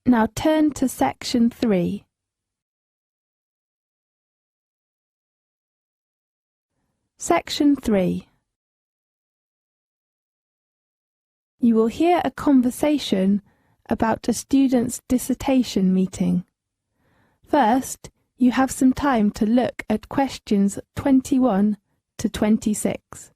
Now turn to section 3. Section 3. You will hear a conversation about a student's dissertation meeting. First, you have some time to look at questions 21 to 26.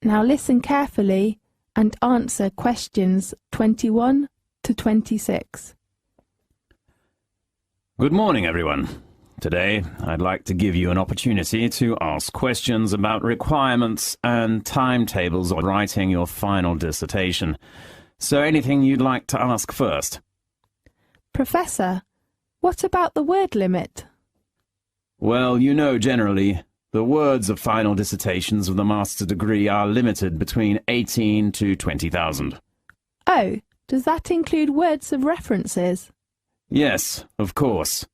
Now listen carefully and answer questions 21 to 26. Good morning, everyone. Today, I'd like to give you an opportunity to ask questions about requirements and timetables of writing your final dissertation. So anything you'd like to ask first? Professor, what about the word limit? Well, you know generally, the words of final dissertations of the master's degree are limited between 18 to 20,000. Oh, does that include words of references? Yes, of course.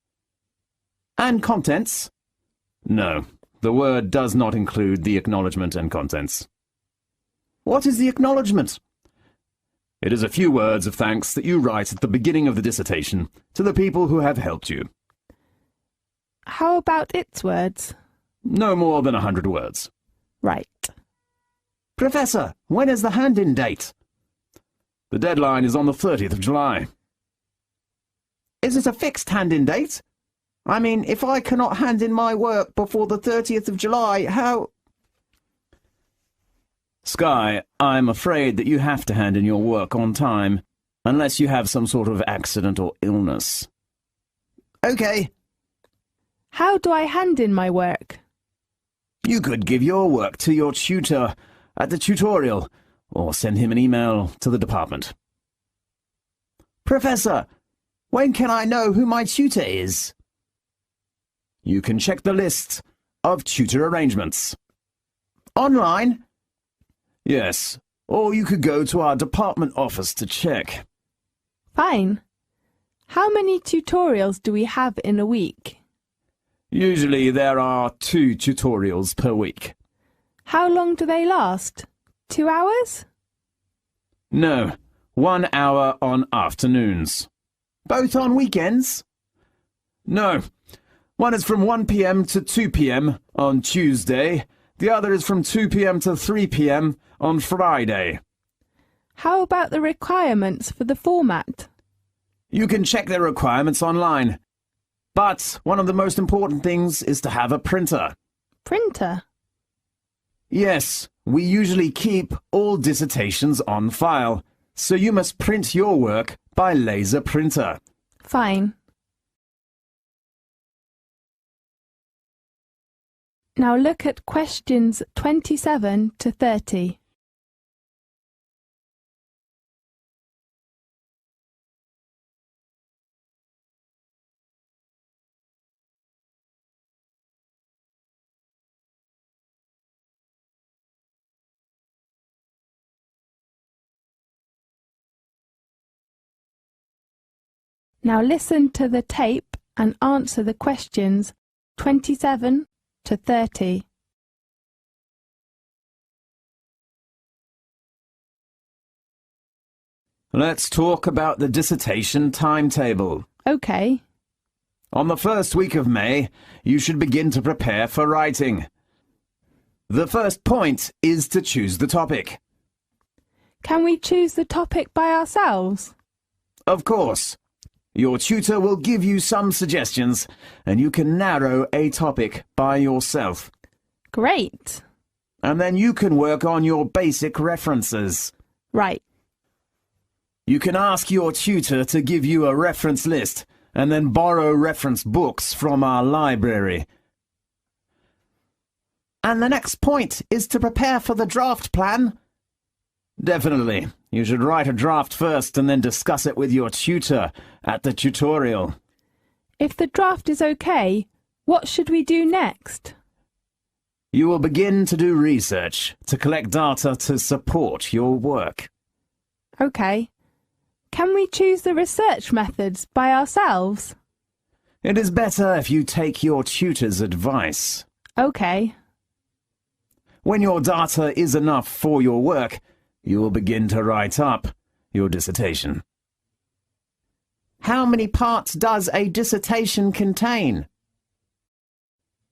And contents? No, the word does not include the acknowledgement and contents. What is the acknowledgement? It is a few words of thanks that you write at the beginning of the dissertation to the people who have helped you. How about its words? No more than 100 words. Right. Professor, when is the hand-in date? The deadline is on the 30th of July. Is it a fixed hand-in date? I mean, if I cannot hand in my work before the 30th of July, how... Sky, I'm afraid that you have to hand in your work on time, unless you have some sort of accident or illness. Okay. How do I hand in my work? You could give your work to your tutor at the tutorial, or send him an email to the department. Professor, when can I know who my tutor is? You can check the list of tutor arrangements. Online? Yes, or you could go to our department office to check. Fine. How many tutorials do we have in a week? Usually there are 2 tutorials per week. How long do they last? 2 hours? No, 1 hour on afternoons. Both on weekends? No. One is from 1 p.m. to 2 p.m. on Tuesday. The other is from 2 p.m. to 3 p.m. on Friday. How about the requirements for the format? You can check their requirements online. But one of the most important things is to have a printer. Printer? Yes, we usually keep all dissertations on file, so you must print your work by laser printer. Fine. Now look at questions 27 to 30. Now listen to the tape and answer the questions 27 to 30. Let's talk about the dissertation timetable. Okay. On the first week of May, you should begin to prepare for writing. The first point is to choose the topic. Can we choose the topic by ourselves? Of course. Your tutor will give you some suggestions, and you can narrow a topic by yourself. Great. And then you can work on your basic references. Right. You can ask your tutor to give you a reference list, and then borrow reference books from our library. And the next point is to prepare for the draft plan. Definitely. You should write a draft first and then discuss it with your tutor at the tutorial. If the draft is okay, what should we do next? You will begin to do research to collect data to support your work. OK. Can we choose the research methods by ourselves? It is better if you take your tutor's advice. OK. When your data is enough for your work, you will begin to write up your dissertation. How many parts does a dissertation contain?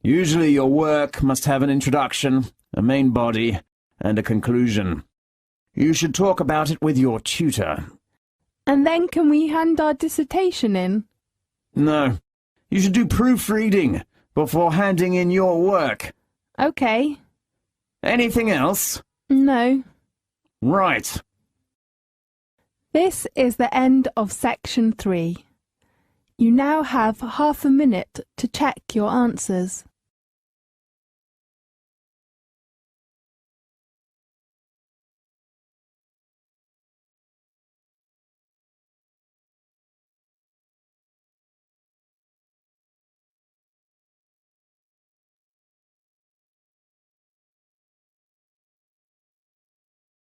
Usually your work must have an introduction, a main body, and a conclusion. You should talk about it with your tutor. And then can we hand our dissertation in? No. You should do proofreading before handing in your work. OK. Anything else? No. Right. This is the end of section 3. You now have half a minute to check your answers.